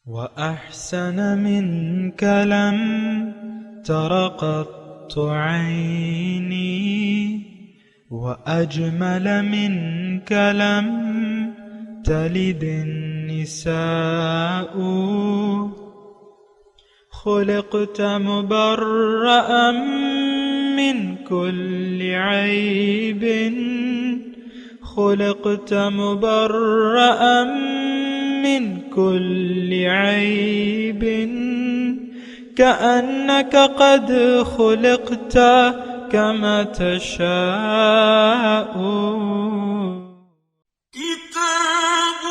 وأحسن منك لم تر قط عيني وأجمل منك لم تلد النساء خلقت مبرأ من كل عيب خلقت مبرأ من كل عيب كأنك قد خلقت كما تشاء كتاب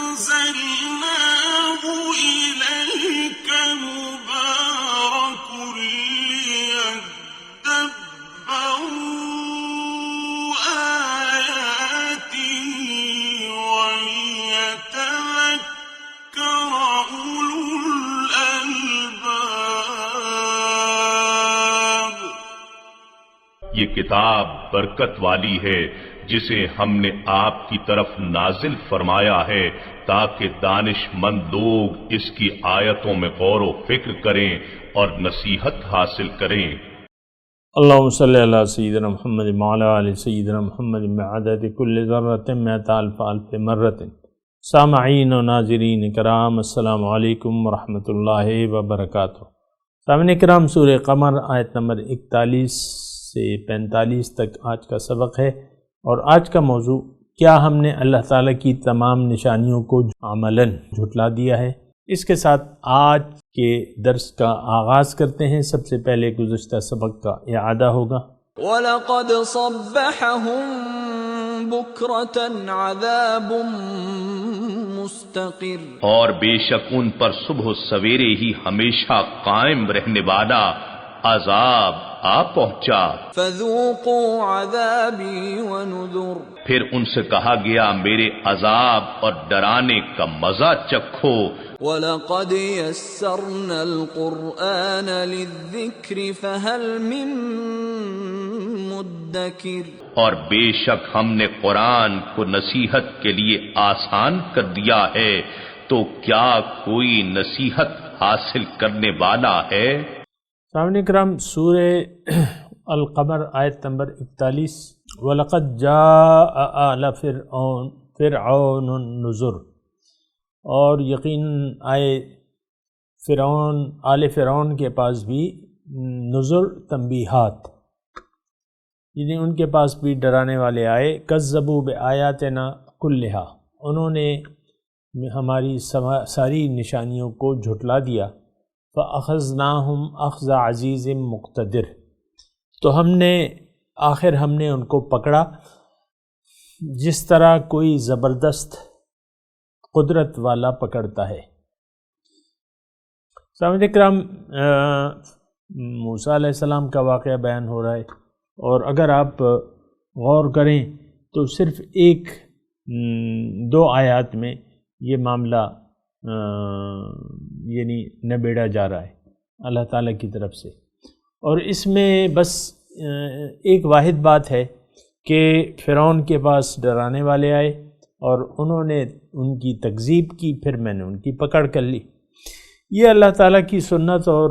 أنزلناه إليك مبارك ليدبروا آياته وليتذكر أولو الألباب۔ یہ کتاب برکت والی ہے جسے ہم نے آپ کی طرف نازل فرمایا ہے تاکہ دانش مند لوگ اس کی آیتوں میں غور و فکر کریں اور نصیحت حاصل کریں۔ اللہم صلی علی سیدنا محمد وعلی آل سیدنا محمد بعدد کل ذرۃ مئۃ الف الف مرۃ۔ سامعین و ناظرین کرام، السلام علیکم ورحمۃ اللہ وبرکاتہ۔ سامعین کرام، سورہ قمر آیت نمبر 41 سے 45 تک آج کا سبق ہے، اور آج کا موضوع کیا ہم نے اللہ تعالیٰ کی تمام نشانیوں کو عملاً جھٹلا دیا ہے۔ اس کے ساتھ آج کے درس کا آغاز کرتے ہیں۔ سب سے پہلے گزشتہ سبق کا اعادہ ہوگا۔ وَلَقَدْ صَبَّحَهُم بُكْرَةً عَذَابٌ مُسْتَقِرٌ، اور بے شک ان پر صبح و سویرے ہی ہمیشہ قائم رہنے والا عذاب آ پہنچا۔ فَذُوقُوا عَذَابِي وَنُذُرِ، پھر ان سے کہا گیا میرے عذاب اور ڈرانے کا مزہ چکھو۔ وَلَقَدْ يَسَّرْنَا الْقُرْآنَ لِلذِّكْرِ فَهَلْ مِن مُدَّكِرٍ، اور بے شک ہم نے قرآن کو نصیحت کے لیے آسان کر دیا ہے، تو کیا کوئی نصیحت حاصل کرنے والا ہے؟ سامعین کرام، سورہ القمر آیت نمبر 41، وَلَقَدْ جَاءَ آلَ فِرْعَوْنَ النُّذُرُ، اور یقیناً آئے فرعون، آل فرعون کے پاس بھی نذر تنبیہات، یعنی ان کے پاس بھی ڈرانے والے آئے۔ کذبوا بآیاتنا کلھا، انہوں نے ہماری ساری نشانیوں کو جھٹلا دیا۔ فَأَخَذْنَاهُمْ أَخْذَ عَزِيزٍ مُقْتَدِرٍ، تو ہم نے ان کو پکڑا جس طرح کوئی زبردست قدرت والا پکڑتا ہے۔ سامعین کرام، موسیٰ علیہ السلام کا واقعہ بیان ہو رہا ہے، اور اگر آپ غور کریں تو صرف دو آیات میں یہ معاملہ یعنی نبیڑا جا رہا ہے اللہ تعالیٰ کی طرف سے، اور اس میں بس ایک واحد بات ہے کہ فرعون کے پاس ڈرانے والے آئے اور انہوں نے ان کی تکذیب کی، پھر میں نے ان کی پکڑ کر لی۔ یہ اللہ تعالیٰ کی سنت اور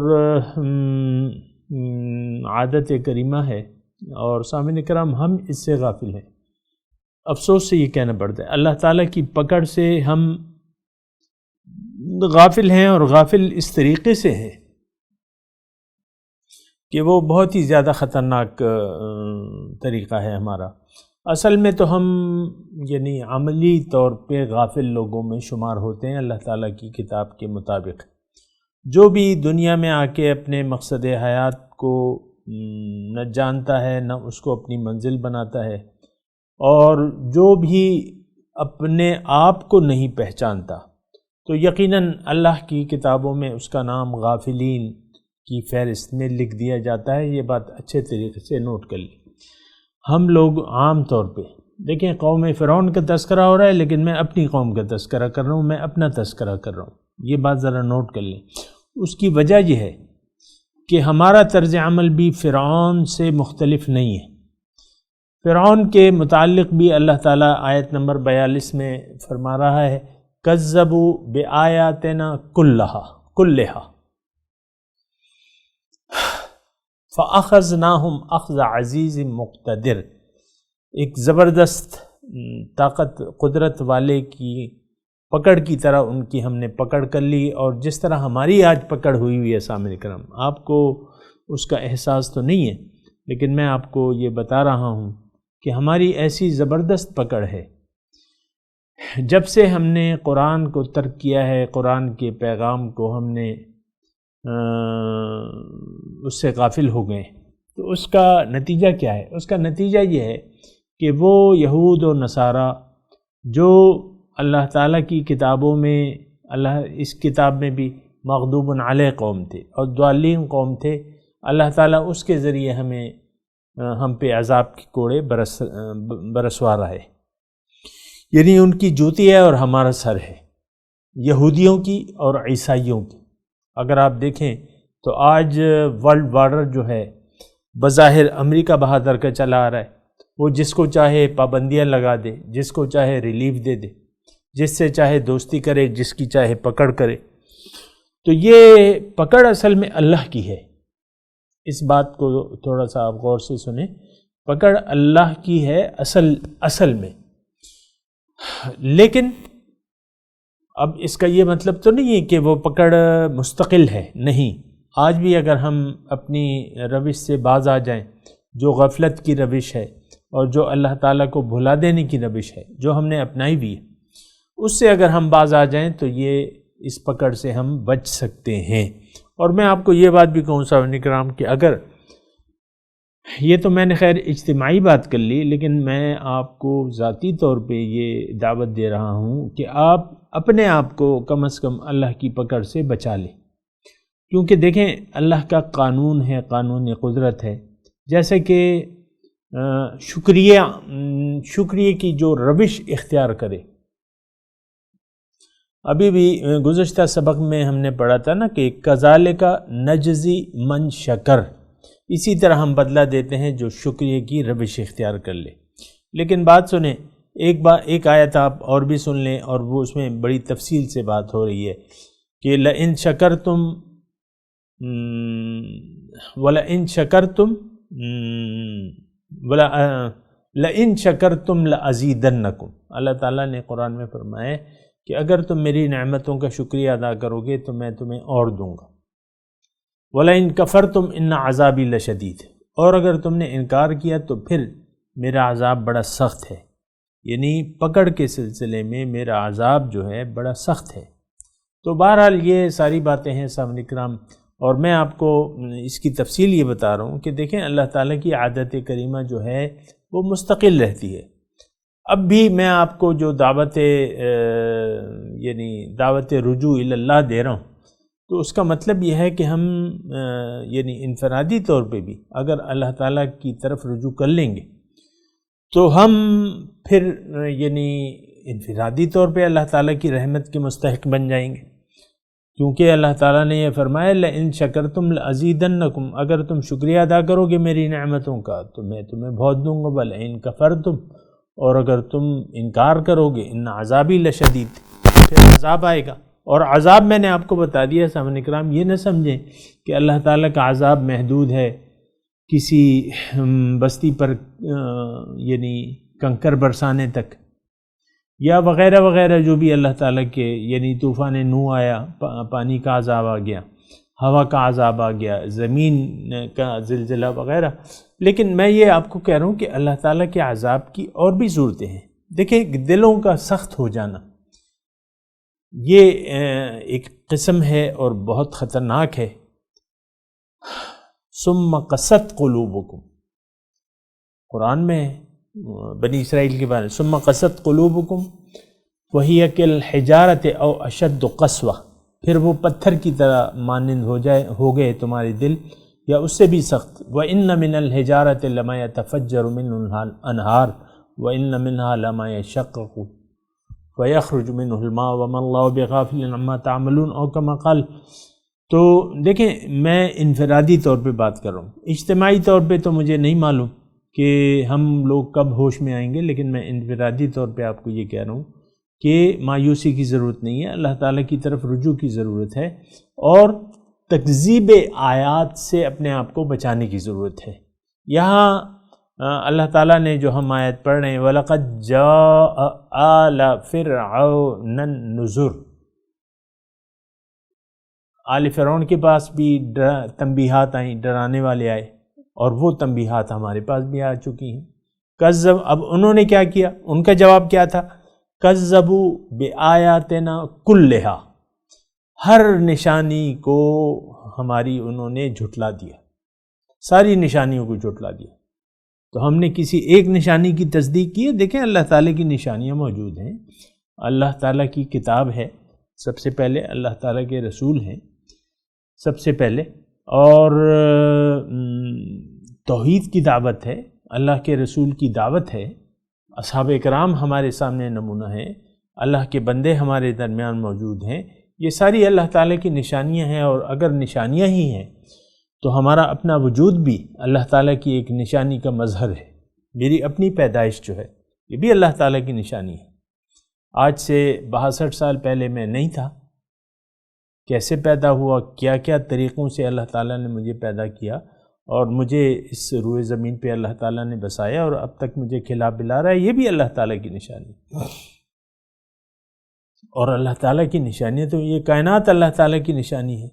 عادت کریمہ ہے، اور سامعین کرام ہم اس سے غافل ہیں۔ افسوس سے یہ کہنا پڑتا ہے، اللہ تعالیٰ کی پکڑ سے ہم غافل ہیں، اور غافل اس طریقے سے ہیں کہ وہ بہت ہی زیادہ خطرناک طریقہ ہے ہمارا۔ اصل میں تو ہم یعنی عملی طور پہ غافل لوگوں میں شمار ہوتے ہیں اللہ تعالیٰ کی کتاب کے مطابق۔ جو بھی دنیا میں آ کے اپنے مقصد حیات کو نہ جانتا ہے، نہ اس کو اپنی منزل بناتا ہے، اور جو بھی اپنے آپ کو نہیں پہچانتا، تو یقیناً اللہ کی کتابوں میں اس کا نام غافلین کی فہرست میں لکھ دیا جاتا ہے۔ یہ بات اچھے طریقے سے نوٹ کر لیں۔ ہم لوگ عام طور پہ دیکھیں، قوم فرعون کا تذکرہ ہو رہا ہے، لیکن میں اپنی قوم کا تذکرہ کر رہا ہوں، میں اپنا تذکرہ کر رہا ہوں۔ یہ بات ذرا نوٹ کر لیں۔ اس کی وجہ یہ ہے کہ ہمارا طرز عمل بھی فرعون سے مختلف نہیں ہے۔ فرعون کے متعلق بھی اللہ تعالیٰ آیت نمبر 42 میں فرما رہا ہے، کذبوا بآیاتنا کلہا فأخذناہم اخذ عزیز مقتدر، ایک زبردست طاقت قدرت والے کی پکڑ کی طرح ان کی ہم نے پکڑ کر لی، اور جس طرح ہماری آج پکڑ ہوئی ہے سامعین کرام، آپ کو اس کا احساس تو نہیں ہے، لیکن میں آپ کو یہ بتا رہا ہوں کہ ہماری ایسی زبردست پکڑ ہے جب سے ہم نے قرآن کو ترک کیا ہے، قرآن کے پیغام کو ہم نے اس سے غافل ہو گئے، تو اس کا نتیجہ کیا ہے؟ اس کا نتیجہ یہ ہے کہ وہ یہود و نصارہ جو اللہ تعالیٰ کی کتابوں میں، اس کتاب میں بھی مغضوب علیہ قوم تھے اور ضالین قوم تھے، اللہ تعالیٰ اس کے ذریعے ہم پہ عذاب کے کوڑے برسوا رہا ہے، یعنی ان کی جوتی ہے اور ہمارا سر ہے، یہودیوں کی اور عیسائیوں کی۔ اگر آپ دیکھیں تو آج ورلڈ وارڈر جو ہے بظاہر امریکہ بہادر کا چلا آ رہا ہے، وہ جس کو چاہے پابندیاں لگا دے، جس کو چاہے ریلیف دے دے، جس سے چاہے دوستی کرے، جس کی چاہے پکڑ کرے۔ تو یہ پکڑ اصل میں اللہ کی ہے، اس بات کو تھوڑا سا آپ غور سے سنیں، پکڑ اللہ کی ہے اصل میں، لیکن اب اس کا یہ مطلب تو نہیں ہے کہ وہ پکڑ مستقل ہے، نہیں، آج بھی اگر ہم اپنی روش سے باز آ جائیں، جو غفلت کی روش ہے اور جو اللہ تعالیٰ کو بھلا دینے کی روش ہے جو ہم نے اپنائی بھی ہے، اس سے اگر ہم باز آ جائیں تو یہ اس پکڑ سے ہم بچ سکتے ہیں۔ اور میں آپ کو یہ بات بھی کہوں سامعین کرام کہ اگر یہ تو میں نے خیر اجتماعی بات کر لی، لیکن میں آپ کو ذاتی طور پہ یہ دعوت دے رہا ہوں کہ آپ اپنے آپ کو کم از کم اللہ کی پکڑ سے بچا لیں، کیونکہ دیکھیں اللہ کا قانون ہے، قانون قدرت ہے، جیسے کہ شکریہ کی جو روش اختیار کرے۔ ابھی بھی گزشتہ سبق میں ہم نے پڑھا تھا نا کہ کذالک نجزی من شکر، اسی طرح ہم بدلہ دیتے ہیں جو شکریہ کی روش اختیار کر لے۔ لیکن بات سنیں، ایک آیت آپ اور بھی سن لیں، اور وہ اس میں بڑی تفصیل سے بات ہو رہی ہے کہ لئن شکرتم وَلَئِن شَكَرْتُمْ لَئِن شَكَرْتُمْ لَأَزِيدَنَّكُمْ، اللہ تعالیٰ نے قرآن میں فرمایا ہے کہ اگر تم میری نعمتوں کا شکریہ ادا کرو گے تو میں تمہیں اور دوں گا۔ وَلَئِن كَفَرْتُمْ إِنَّ عَذَابِي لَشَدِيدٌ، اور اگر تم نے انکار کیا تو پھر میرا عذاب بڑا سخت ہے، یعنی پکڑ کے سلسلے میں میرا عذاب جو ہے بڑا سخت ہے۔ تو بہرحال یہ ساری باتیں ہیں سامعین کرام، اور میں آپ کو اس کی تفصیل یہ بتا رہا ہوں کہ دیکھیں اللہ تعالیٰ کی عادت کریمہ جو ہے وہ مستقل رہتی ہے۔ اب بھی میں آپ کو جو دعوت رجوع الی اللہ دے رہا ہوں، تو اس کا مطلب یہ ہے کہ ہم یعنی انفرادی طور پہ بھی اگر اللہ تعالیٰ کی طرف رجوع کر لیں گے تو ہم پھر یعنی انفرادی طور پہ اللہ تعالیٰ کی رحمت کے مستحق بن جائیں گے، کیونکہ اللہ تعالیٰ نے یہ فرمایا لئن شکرتم لأزیدنکم، اگر تم شکریہ ادا کرو گے میری نعمتوں کا تو میں تمہیں بہت دوں گا، ولئن کفرتم، اور اگر تم انکار کرو گے ان عذابی لشدید، پھر عذاب آئے گا۔ اور عذاب میں نے آپ کو بتا دیا سامعین کرام، یہ نہ سمجھیں کہ اللہ تعالیٰ کا عذاب محدود ہے کسی بستی پر یعنی کنکر برسانے تک، یا وغیرہ وغیرہ جو بھی اللہ تعالیٰ کے، یعنی طوفان نوح آیا، پانی کا عذاب آ گیا، ہوا کا عذاب آ گیا، زمین کا زلزلہ وغیرہ۔ لیکن میں یہ آپ کو کہہ رہا ہوں کہ اللہ تعالیٰ کے عذاب کی اور بھی صورتیں ہیں۔ دیکھیں دلوں کا سخت ہو جانا یہ ایک قسم ہے اور بہت خطرناک ہے۔ ثم قست قلوبکم، قرآن میں بنی اسرائیل کے بارے میں، ثم قست قلوبکم وہی کالحجارۃ او اشد قسوہ، پھر وہ پتھر کی طرح مانند ہو گئے تمہارے دل یا اس سے بھی سخت۔ وَإِنَّ مِنَ الْحِجَارَةِ لَمَا يَتَفَجَّرُ مِنْهُ الْأَنْهَارُ وَإِنَّ مِنْهَا لَمَا يَشَقَّقُ وَيَخْرُجُ مِنْهُ الْمَاءُ وَمَا اللَّهُ بِغَافِلٍ عَمَّا تَعْمَلُونَ او کما قال۔ تو دیکھیں میں انفرادی طور پہ بات کر رہا ہوں، اجتماعی طور پہ تو مجھے نہیں معلوم کہ ہم لوگ کب ہوش میں آئیں گے، لیکن میں انفرادی طور پہ آپ کو یہ کہہ رہا ہوں کہ مایوسی کی ضرورت نہیں ہے، اللہ تعالیٰ کی طرف رجوع کی ضرورت ہے، اور تکذیب آیات سے اپنے آپ کو بچانے کی ضرورت ہے۔ یہاں اللہ تعالیٰ نے جو ہم آیت پڑھ رہے ہیں وَلَقَدْ جَاءَ آلَ فِرْعَوْنَ النُّذُرُ، آل فرعون کے پاس بھی تنبیہات آئیں، ڈرانے والے آئے، اور وہ تنبیہات ہمارے پاس بھی آ چکی ہیں۔ کذب، اب انہوں نے کیا کیا؟ ان کا جواب کیا تھا؟ کذبوا بآیاتنا کلھا، ہر نشانی کو ہماری انہوں نے جھٹلا دیا، ساری نشانیوں کو جھٹلا دیا۔ تو ہم نے کسی ایک نشانی کی تصدیق کی ہے؟ دیکھیں اللہ تعالیٰ کی نشانیاں موجود ہیں، اللہ تعالیٰ کی کتاب ہے سب سے پہلے، اللہ تعالیٰ کے رسول ہیں سب سے پہلے، اور توحید کی دعوت ہے، اللہ کے رسول کی دعوت ہے، اصحاب اکرام ہمارے سامنے نمونہ ہیں، اللہ کے بندے ہمارے درمیان موجود ہیں، یہ ساری اللہ تعالیٰ کی نشانیاں ہیں۔ اور اگر نشانیاں ہی ہیں تو ہمارا اپنا وجود بھی اللہ تعالیٰ کی ایک نشانی کا مظہر ہے۔ میری اپنی پیدائش جو ہے یہ بھی اللہ تعالیٰ کی نشانی ہے۔ آج سے 62 سال پہلے میں نہیں تھا، کیسے پیدا ہوا، کیا کیا طریقوں سے اللہ تعالیٰ نے مجھے پیدا کیا، اور مجھے اس روئے زمین پہ اللہ تعالیٰ نے بسایا، اور اب تک مجھے کھلا پلا رہا ہے، یہ بھی اللہ تعالیٰ کی نشانی ہے۔ اور اللہ تعالیٰ کی نشانی تو یہ کائنات اللہ تعالیٰ کی نشانی ہے،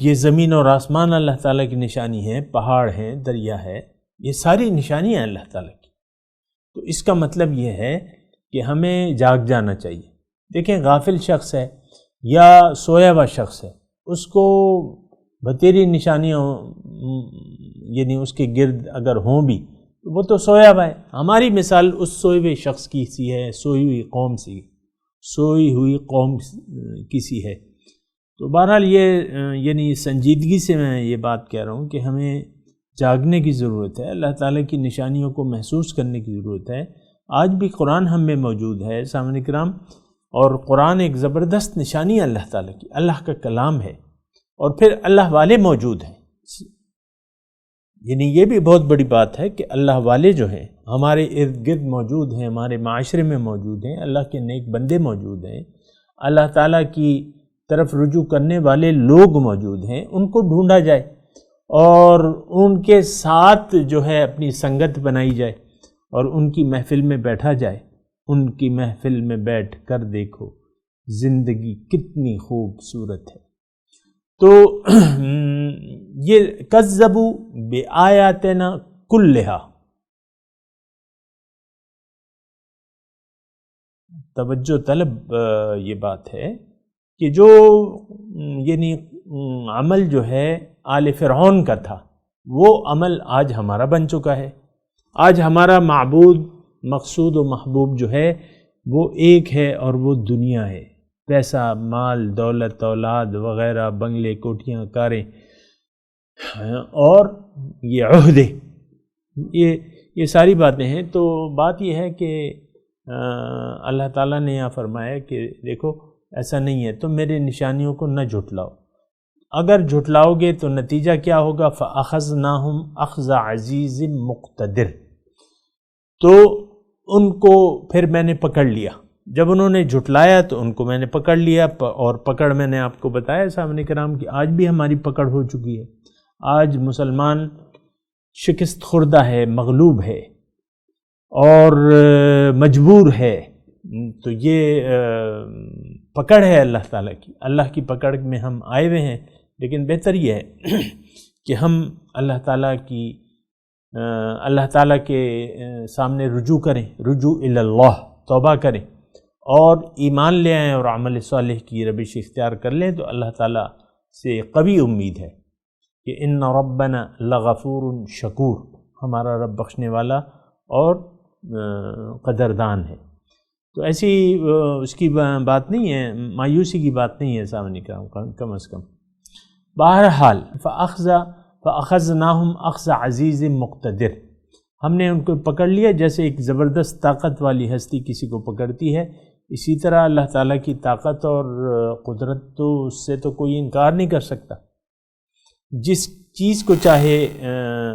یہ زمین اور آسمان اللہ تعالیٰ کی نشانی ہے، پہاڑ ہیں، دریا ہے، یہ ساری نشانیاں ہیں اللہ تعالیٰ کی۔ تو اس کا مطلب یہ ہے کہ ہمیں جاگ جانا چاہیے۔ دیکھیں غافل شخص ہے یا سویا ہوا شخص ہے، اس کو بتیری نشانیاں یعنی اس کے گرد اگر ہوں بھی وہ تو سویا ہوا ہے۔ ہماری مثال اس سوئے ہوئے شخص کی سی ہے، سوئی ہوئی قوم سی، سوئی ہوئی قوم کی سی ہے۔ تو بہرحال یہ یعنی سنجیدگی سے میں یہ بات کہہ رہا ہوں کہ ہمیں جاگنے کی ضرورت ہے، اللہ تعالیٰ کی نشانیوں کو محسوس کرنے کی ضرورت ہے۔ آج بھی قرآن ہم میں موجود ہے سامعین کرام، اور قرآن ایک زبردست نشانی ہے اللہ تعالیٰ کی، اللہ کا کلام ہے، اور پھر اللہ والے موجود ہیں۔ یعنی یہ بھی بہت بڑی بات ہے کہ اللہ والے جو ہیں ہمارے ارد گرد موجود ہیں، ہمارے معاشرے میں موجود ہیں، اللہ کے نیک بندے موجود ہیں، اللہ تعالیٰ کی طرف رجوع کرنے والے لوگ موجود ہیں، ان کو ڈھونڈا جائے اور ان کے ساتھ جو ہے اپنی سنگت بنائی جائے اور ان کی محفل میں بیٹھا جائے۔ ان کی محفل میں بیٹھ کر دیکھو زندگی کتنی خوبصورت ہے۔ تو یہ کذبوا بآیاتنا کلھا، توجہ طلب یہ بات ہے کہ جو یعنی عمل جو ہے آل فرعون کا تھا وہ عمل آج ہمارا بن چکا ہے۔ آج ہمارا معبود، مقصود و محبوب جو ہے وہ ایک ہے، اور وہ دنیا ہے، پیسہ، مال، دولت، اولاد وغیرہ، بنگلے، کوٹھیاں، کاریں، اور یہ عہدے، یہ ساری باتیں ہیں۔ تو بات یہ ہے کہ اللہ تعالیٰ نے یہاں فرمایا کہ دیکھو ایسا نہیں ہے، تم میرے نشانیوں کو نہ جھٹلاؤ، اگر جھٹلاؤ گے تو نتیجہ کیا ہوگا؟ فَأَخَذْنَاهُمْ أَخْذَ عَزِيزٍ مُقْتَدِرٍ، تو ان کو پھر میں نے پکڑ لیا۔ جب انہوں نے جھٹلایا تو ان کو میں نے پکڑ لیا، اور پکڑ میں نے آپ کو بتایا سامنے کرام کہ آج بھی ہماری پکڑ ہو چکی ہے۔ آج مسلمان شکست خوردہ ہے، مغلوب ہے اور مجبور ہے۔ تو یہ پکڑ ہے اللہ تعالیٰ کی، اللہ کی پکڑ میں ہم آئے ہوئے ہیں، لیکن بہتر یہ ہے کہ ہم اللہ تعالیٰ کے سامنے رجوع کریں، رجوع الی اللہ، توبہ کریں اور ایمان لے آئیں اور عمل صالح کی روش اختیار کر لیں، تو اللہ تعالیٰ سے قوی امید ہے کہ ان ربنا لغفور شکور، ہمارا رب بخشنے والا اور قدردان ہے۔ تو ایسی اس کی بات نہیں ہے، مایوسی کی بات نہیں ہے سامنے کم از کم۔ بہرحال فَأَخَذْنَاهُمْ أَخْذَ عَزِيزٍ مُقْتَدِرٍ، ہم نے ان کو پکڑ لیا جیسے ایک زبردست طاقت والی ہستی کسی کو پکڑتی ہے، اسی طرح اللہ تعالیٰ کی طاقت اور قدرت تو اس سے تو کوئی انکار نہیں کر سکتا۔ جس چیز کو چاہے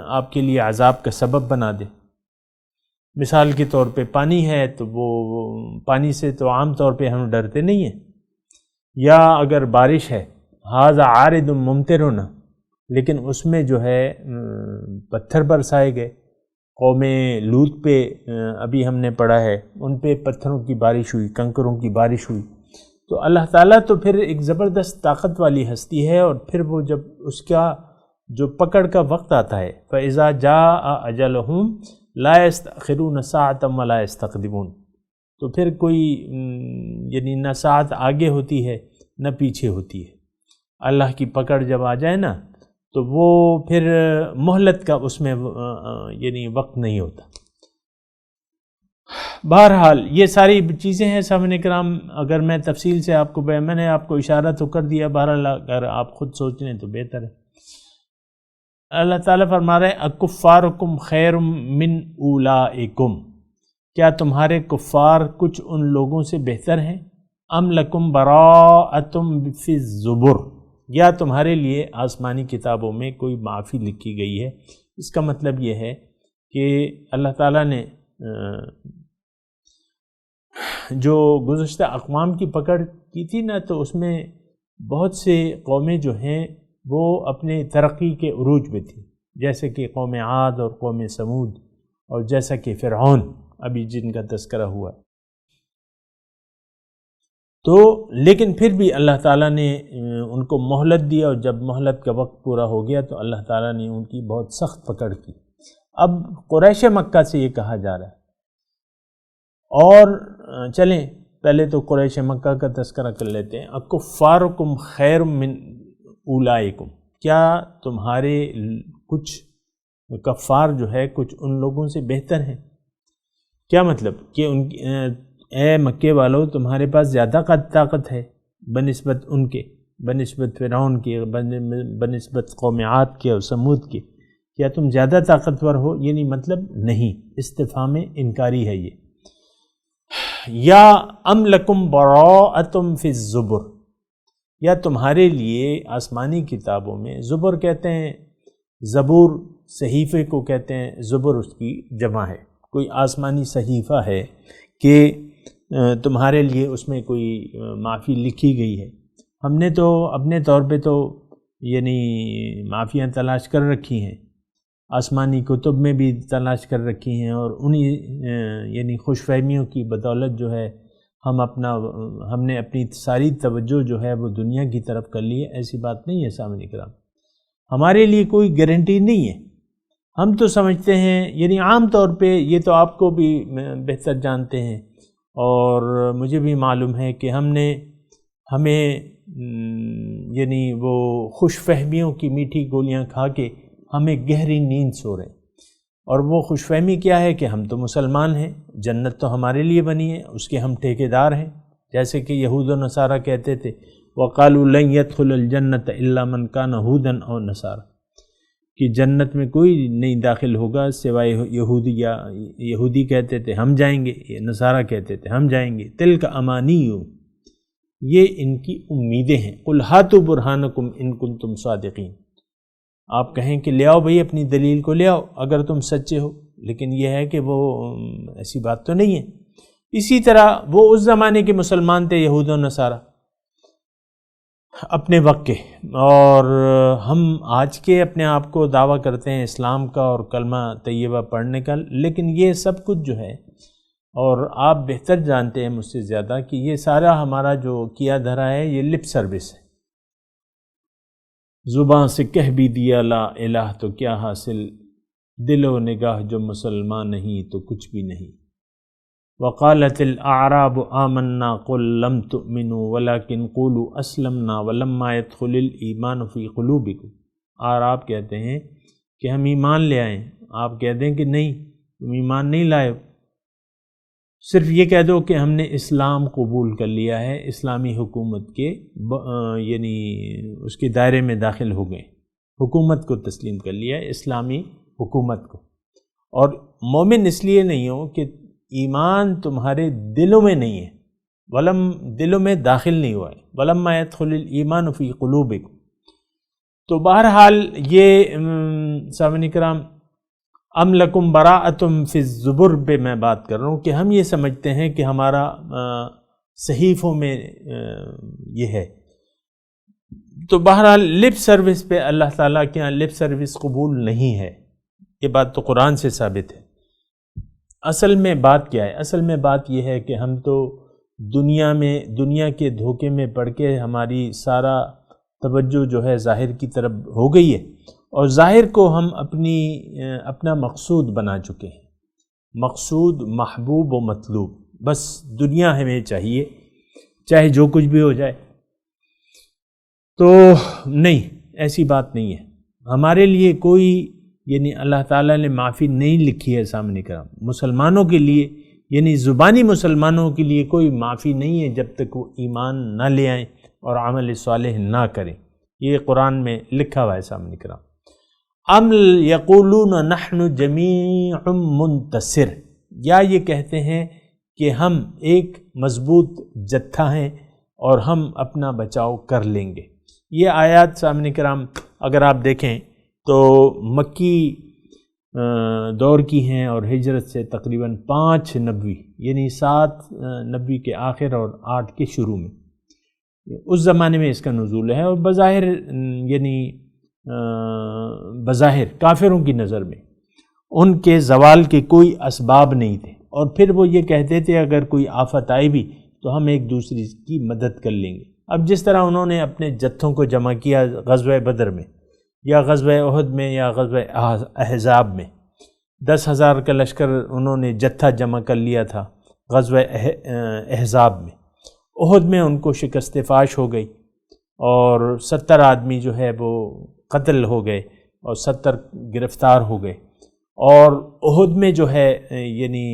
آپ کے لیے عذاب کا سبب بنا دے، مثال کے طور پہ پانی ہے تو وہ پانی سے تو عام طور پہ ہم ڈرتے نہیں ہیں، یا اگر بارش ہے ھذا عارض ممطرنا، لیکن اس میں جو ہے پتھر برسائے گئے، قوم لوط پہ ابھی ہم نے پڑھا ہے، ان پہ پتھروں کی بارش ہوئی، کنکروں کی بارش ہوئی. تو اللہ تعالیٰ تو پھر ایک زبردست طاقت والی ہستی ہے، اور پھر وہ جب اس کا جو پکڑ کا وقت آتا ہے فَإِذَا جَاءَ أَجَلُهُمْ لَا يَسْتَأْخِرُونَ سَاعَةً وَلَا يَسْتَقْدِمُونَ، تو پھر کوئی یعنی نہ ساعت آگے ہوتی ہے نہ پیچھے ہوتی ہے. اللہ کی پکڑ جب آ جائے نا تو وہ پھر مہلت کا اس میں یعنی وقت نہیں ہوتا. بہرحال یہ ساری چیزیں ہیں سامعین کرام، اگر میں تفصیل سے آپ کو میں نے آپ کو اشارہ تو کر دیا، بہرحال اگر آپ خود سوچ لیں تو بہتر ہے. اللہ تعالیٰ فرما رہے ہیں اکفارکم خیر من اولئکم، کیا تمہارے کفار کچھ ان لوگوں سے بہتر ہیں؟ ام لکم براءۃ فی الزبر، یا تمہارے لیے آسمانی کتابوں میں کوئی معافی لکھی گئی ہے. اس کا مطلب یہ ہے کہ اللہ تعالیٰ نے جو گزشتہ اقوام کی پکڑ کی تھی نا، تو اس میں بہت سے قومیں جو ہیں وہ اپنے ترقی کے عروج میں تھی، جیسے کہ قوم عاد اور قوم سمود، اور جیسا کہ فرعون ابھی جن کا تذکرہ ہوا. تو لیکن پھر بھی اللہ تعالیٰ نے ان کو مہلت دیا، اور جب مہلت کا وقت پورا ہو گیا تو اللہ تعالیٰ نے ان کی بہت سخت پکڑ کی. اب قریش مکہ سے یہ کہا جا رہا ہے، اور چلیں پہلے تو قریش مکہ کا تذکرہ کر لیتے ہیں. اکفارکم خیر من اولئکم، کیا تمہارے کچھ کفار جو ہے کچھ ان لوگوں سے بہتر ہیں؟ کیا مطلب کہ ان اے مکے والو تمہارے پاس زیادہ طاقت ہے بنسبت ان کے، بنسبت فرعون کے، بنسبت قوم عاد کے اور سمود کے، کیا تم زیادہ طاقتور ہو؟ یعنی مطلب نہیں، استفہام انکاری ہے یہ. یا ام لکم براءۃ فی الزبر، یا تمہارے لیے آسمانی کتابوں میں، زبر کہتے ہیں زبور صحیفے کو کہتے ہیں، زبر اس کی جمع ہے، کوئی آسمانی صحیفہ ہے کہ تمہارے لیے اس میں کوئی معافی لکھی گئی ہے. ہم نے تو اپنے طور پہ تو یعنی معافیاں تلاش کر رکھی ہیں، آسمانی کتب میں بھی تلاش کر رکھی ہیں، اور انہی یعنی خوش فہمیوں کی بدولت جو ہے ہم نے اپنی ساری توجہ جو ہے وہ دنیا کی طرف کر لی ہے. ایسی بات نہیں ہے سامعین کرام، ہمارے لیے کوئی گارنٹی نہیں ہے. ہم تو سمجھتے ہیں، یعنی عام طور پہ یہ تو آپ کو بھی بہتر جانتے ہیں اور مجھے بھی معلوم ہے کہ ہمیں یعنی وہ خوش فہمیوں کی میٹھی گولیاں کھا کے ہمیں گہری نیند سو رہے ہیں. اور وہ خوش فہمی کیا ہے کہ ہم تو مسلمان ہیں، جنت تو ہمارے لیے بنی ہے، اس کے ہم ٹھیکیدار ہیں. جیسے کہ یہود و نصارہ کہتے تھے وَقَالُوا لَن يَدْخُلَ الْجَنَّةَ إِلَّا مَنْ كَانَ هُودًا أَوْ نَصَارَىٰ، کہ جنت میں کوئی نہیں داخل ہوگا سوائے یہودی. یا یہودی کہتے تھے ہم جائیں گے، نصارہ کہتے تھے ہم جائیں گے. تِلْكَ أَمَانِيُّ، یہ ان کی امیدیں ہیں. قُلْ هَاتُوا بُرْهَانَكُمْ إِن كُنتُمْ صَادِقِينَ، آپ کہیں کہ لے آؤ بھئی اپنی دلیل کو لے آؤ اگر تم سچے ہو. لیکن یہ ہے کہ وہ ایسی بات تو نہیں ہے. اسی طرح وہ اس زمانے کے مسلمان تھے یہود و نصارہ اپنے وقت کے، اور ہم آج کے اپنے آپ کو دعویٰ کرتے ہیں اسلام کا اور کلمہ طیبہ پڑھنے کا. لیکن یہ سب کچھ جو ہے، اور آپ بہتر جانتے ہیں مجھ سے زیادہ، کہ یہ سارا ہمارا جو کیا دھرا ہے یہ لپ سروس ہے. زباں سے کہہ بھی دیا لا الہ تو کیا حاصل، دل و نگاہ جو مسلمان نہیں تو کچھ بھی نہیں. وقالت الاعراب آمنا قل لم تؤمنوا ولكن قولوا اسلمنا ولما يدخل الایمان فی قلوبکم. اعراب کہتے ہیں کہ ہم ایمان لے آئے، آپ کہہ دیں کہ نہیں تم ایمان نہیں لائے، صرف یہ کہہ دو کہ ہم نے اسلام قبول کر لیا ہے، اسلامی حکومت کے یعنی اس کے دائرے میں داخل ہو گئے، حکومت کو تسلیم کر لیا ہے، اسلامی حکومت کو. اور مومن اس لیے نہیں ہو کہ ایمان تمہارے دلوں میں نہیں ہے، دلوں میں داخل نہیں ہوا ہے. وَلَمَّا يَدْخُلِ الْإِيمَانُ فِي قُلُوبِكُمْ. تو بہرحال یہ سامعین کرام ام لکم براءتم فی الزبر پہ میں بات کر رہا ہوں کہ ہم یہ سمجھتے ہیں کہ ہمارا صحیفوں میں یہ ہے. تو بہرحال لپ سروس پہ اللہ تعالیٰ کے ہاں لپ سروس قبول نہیں ہے، یہ بات تو قرآن سے ثابت ہے. اصل میں بات کیا ہے؟ اصل میں بات یہ ہے کہ ہم تو دنیا کے دھوکے میں پڑ کے ہماری سارا توجہ جو ہے ظاہر کی طرف ہو گئی ہے، اور ظاہر کو ہم اپنا مقصود بنا چکے ہیں. مقصود، محبوب و مطلوب، بس دنیا ہمیں چاہیے چاہے جو کچھ بھی ہو جائے. تو نہیں، ایسی بات نہیں ہے. ہمارے لیے کوئی یعنی اللہ تعالیٰ نے معافی نہیں لکھی ہے سامنے کرام. مسلمانوں کے لیے یعنی زبانی مسلمانوں کے لیے کوئی معافی نہیں ہے جب تک وہ ایمان نہ لے آئیں اور عمل صالح نہ کریں. یہ قرآن میں لکھا ہوا ہے سامنے کرام. ام یقولون نحن جمیع منتصر، یا یہ کہتے ہیں کہ ہم ایک مضبوط جتھا ہیں اور ہم اپنا بچاؤ کر لیں گے. یہ آیات سامنے کرام اگر آپ دیکھیں تو مکی دور کی ہیں اور ہجرت سے تقریباً 5 نبوی یعنی 7 نبوی کے آخر اور 8 کے شروع میں اس زمانے میں اس کا نزول ہے. اور بظاہر یعنی بظاہر کافروں کی نظر میں ان کے زوال کے کوئی اسباب نہیں تھے، اور پھر وہ یہ کہتے تھے اگر کوئی آفت آئی بھی تو ہم ایک دوسرے کی مدد کر لیں گے. اب جس طرح انہوں نے اپنے جتھوں کو جمع کیا غزوہ بدر میں یا غزوہ احد میں یا غزوہ احزاب میں، 10,000 کا لشکر انہوں نے جتھا جمع کر لیا تھا غزوہ احزاب میں. احد میں ان کو شکست فاش ہو گئی اور 70 آدمی جو ہے وہ قتل ہو گئے اور 70 گرفتار ہو گئے. اور احد میں جو ہے یعنی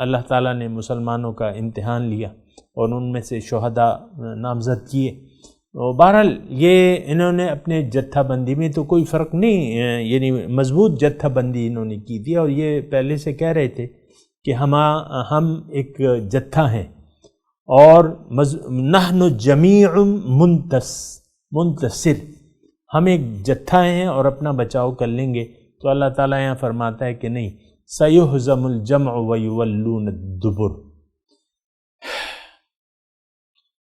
اللہ تعالیٰ نے مسلمانوں کا امتحان لیا اور ان میں سے شہداء نامزد کیے. بہرحال یہ انہوں نے اپنے جتھا بندی میں تو کوئی فرق نہیں، یعنی مضبوط جتھا بندی انہوں نے کی تھی، اور یہ پہلے سے کہہ رہے تھے کہ ہم ایک جتھا ہیں اور نحن جمیع منتصر، ہم ایک جتھا ہیں اور اپنا بچاؤ کر لیں گے. تو اللہ تعالیٰ یہاں فرماتا ہے کہ نہیں، سیہزم الجمع ویولون الدبر،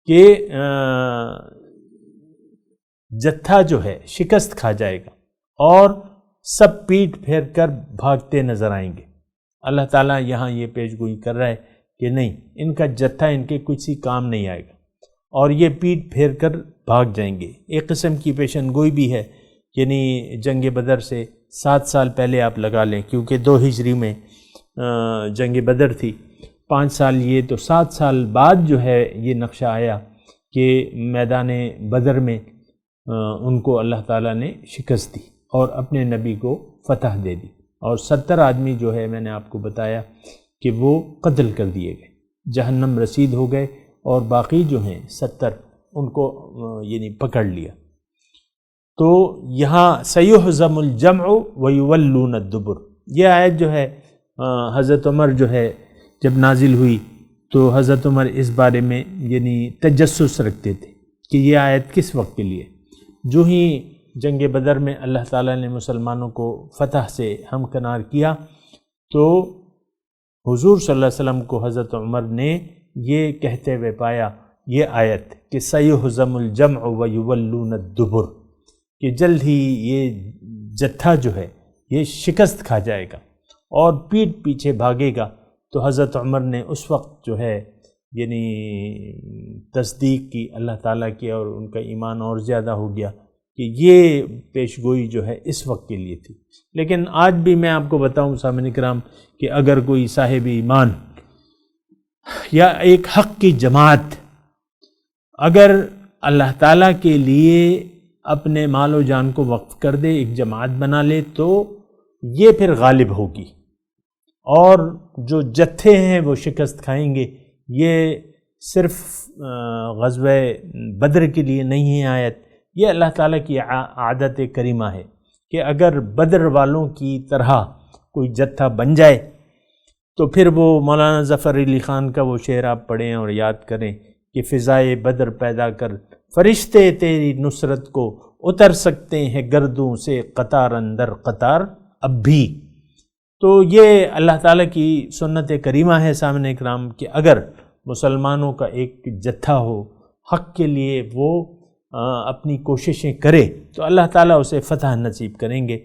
کہ جتھا جو ہے شکست کھا جائے گا اور سب پیٹ پھیر کر بھاگتے نظر آئیں گے. اللہ تعالیٰ یہاں یہ پیش گوئی کر رہا ہے کہ نہیں، ان کا جتھا ان کے کسی کام نہیں آئے گا اور یہ پیٹ پھیر کر بھاگ جائیں گے. ایک قسم کی پیشن گوئی بھی ہے، یعنی جنگ بدر سے 7 سال پہلے آپ لگا لیں، کیونکہ 2 ہجری میں جنگ بدر تھی، 5 سال یہ، تو 7 سال بعد جو ہے یہ نقشہ آیا کہ میدان بدر میں ان کو اللہ تعالیٰ نے شکست دی اور اپنے نبی کو فتح دے دی، اور 70 آدمی جو ہے میں نے آپ کو بتایا کہ وہ قتل کر دیے گئے، جہنم رسید ہو گئے، اور باقی جو ہیں 70 ان کو یعنی پکڑ لیا. تو یہاں سیہزم الجمع ویولون الدبر، یہ آیت جو ہے حضرت عمر جو ہے جب نازل ہوئی تو حضرت عمر اس بارے میں یعنی تجسس رکھتے تھے کہ یہ آیت کس وقت کے لیے. جو ہی جنگ بدر میں اللہ تعالیٰ نے مسلمانوں کو فتح سے ہمکنار کیا تو حضور صلی اللہ علیہ وسلم کو حضرت عمر نے یہ کہتے ہوئے پایا یہ آیت کہ سیہزم الجمع ویولون الدبر، کہ جلد ہی یہ جتھا جو ہے یہ شکست کھا جائے گا اور پیٹ پیچھے بھاگے گا. تو حضرت عمر نے اس وقت جو ہے یعنی تصدیق کی اللہ تعالیٰ کی، اور ان کا ایمان اور زیادہ ہو گیا کہ یہ پیش گوئی جو ہے اس وقت کے لیے تھی. لیکن آج بھی میں آپ کو بتاؤں سامعین کرام کہ اگر کوئی صاحب ایمان یا ایک حق کی جماعت اگر اللہ تعالیٰ کے لیے اپنے مال و جان کو وقف کر دے، ایک جماعت بنا لے، تو یہ پھر غالب ہوگی، اور جو جتھے ہیں وہ شکست کھائیں گے. یہ صرف غزوہ بدر کے لیے نہیں ہے آیت، یہ اللہ تعالیٰ کی عادت کریمہ ہے کہ اگر بدر والوں کی طرح کوئی جتھا بن جائے تو پھر وہ مولانا ظفر علی خان کا وہ شعر آپ پڑھیں اور یاد کریں کہ فضائے بدر پیدا کر فرشتے تیری نصرت کو اتر سکتے ہیں گردوں سے قطار اندر قطار اب بھی. تو یہ اللہ تعالیٰ کی سنت کریمہ ہے سامعین کرام کہ اگر مسلمانوں کا ایک جتھا ہو حق کے لیے وہ اپنی کوششیں کرے تو اللہ تعالیٰ اسے فتح نصیب کریں گے.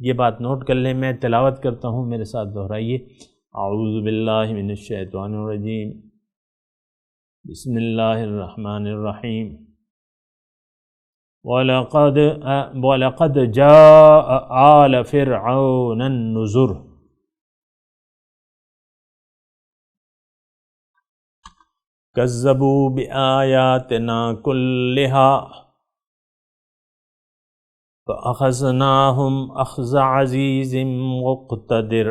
یہ بات نوٹ کر لیں. میں تلاوت کرتا ہوں، میرے ساتھ دہرائیے. اعوذ باللہ من الشیطان الرجیم، بسم اللہ الرحمن الرحیم. وَلَقَدْ جَاءَ آلَ فِرْعَوْنَ النُّذُرُ. كَذَّبُوا بِآيَاتِنَا كُلِّهَا فَأَخَذْنَاهُمْ أَخْذَ عَزِيزٍ مُقْتَدِرٍ.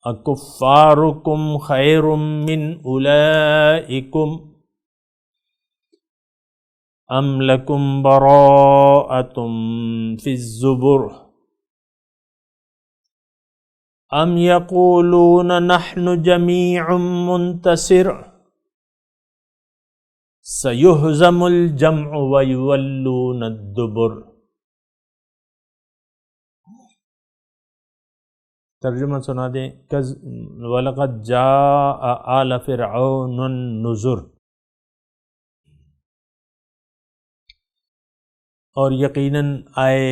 أَكُفَّارُكُمْ خَيْرٌ مِّنْ أُولَئِكُمْ أَمْ لَكُمْ بَرَاءَةٌ فِي الزُّبُرِ أَمْ يَقُولُونَ نَحْنُ جَمِيعٌ مُّنتَصِرٌ سَيُهْزَمُ الْجَمْعُ وَيُوَلُّونَ الدُّبُرَ. ترجمہ سنا دیں. وَلَقَدْ جَاءَ آلَ فِرْعَوْنَ النُّذُرُ. اور یقیناً آئے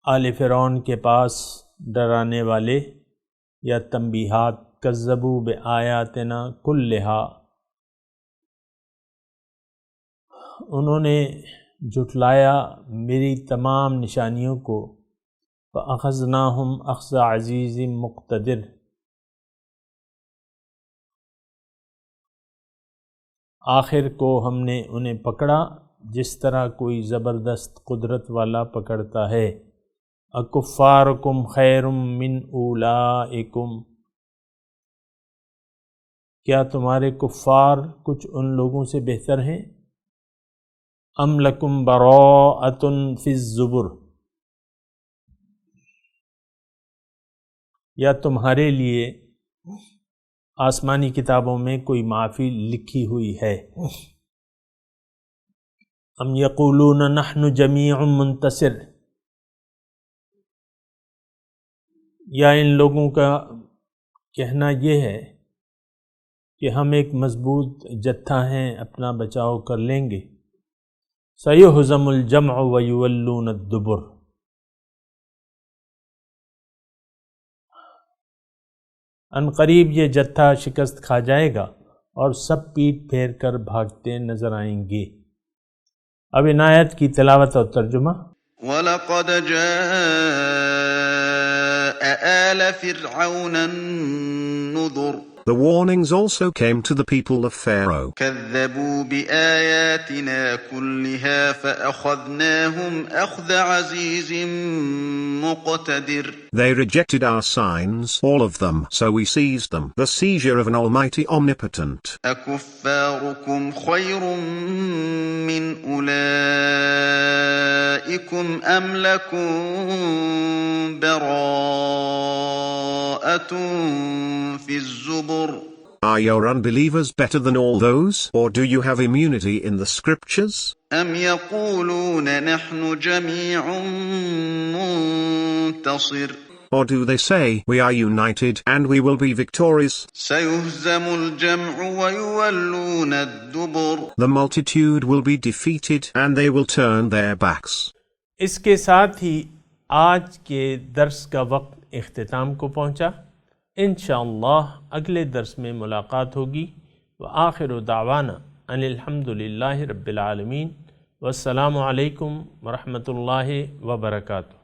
آل فرعون کے پاس ڈرانے والے یا تنبیہات. کذبوا بآیاتنا کلھا، انہوں نے جھٹلایا میری تمام نشانیوں کو. فَأَخَذْنَاهُمْ أَخْذَ عَزِيزٍ مُقْتَدِرٍ، آخر کو ہم نے انہیں پکڑا جس طرح کوئی زبردست قدرت والا پکڑتا ہے. اکفارکم خیر من اولئکم، کیا تمہارے کفار کچھ ان لوگوں سے بہتر ہیں؟ ام لکم براءۃ فی الزبر، یا تمہارے لیے آسمانی کتابوں میں کوئی معافی لکھی ہوئی ہے. ام یقولون نحن جمیع منتصر، یا ان لوگوں کا کہنا یہ ہے کہ ہم ایک مضبوط جتھا ہیں، اپنا بچاؤ کر لیں گے. سیہزم الجمع ویولون الدبر، ان قریب یہ جتھا شکست کھا جائے گا اور سب پیٹ پھیر کر بھاگتے نظر آئیں گے. اب ان آیت کی تلاوت اور ترجمہ. وَلَقَدْ جَاءَ آلَ فِرْعَوْنَ النُّذُرُ. The warnings also came to the people of Pharaoh. كَذَّبُوا بِآيَاتِنَا كُلِّهَا فَأَخَذْنَاهُمْ أَخْذَ عَزِيزٍ مُقْتَدِرٍ. They rejected our signs, all of them, so we seized them, the seizure of an almighty omnipotent. أَكُفَّارُكُمْ خَيْرٌ مِّنْ أُولَئِكُمْ أَمْ لَكُمْ بَرَاءَةٌ فِي الزُّبُرِ. Are your unbelievers better than all those, or do you have immunity in the scriptures? أَمْ يَقُولُونَ نَحْنُ جَمِيعٌ مُّنتَصِرٌ. Or do they say, we are united and we will be victorious? سَيُهْزَمُ الْجَمْعُ وَيُوَلُّونَ الدُّبُرَ. The multitude will be defeated and they will turn their backs. اس کے ساتھ ہی آج کے درس کا وقت اختتام کو پہنچا. انشاءاللہ اگلے درس میں ملاقات ہوگی. وآخر دعوانا ان الحمدللہ رب العالمین، والسلام علیکم ورحمۃ اللہ وبرکاتہ.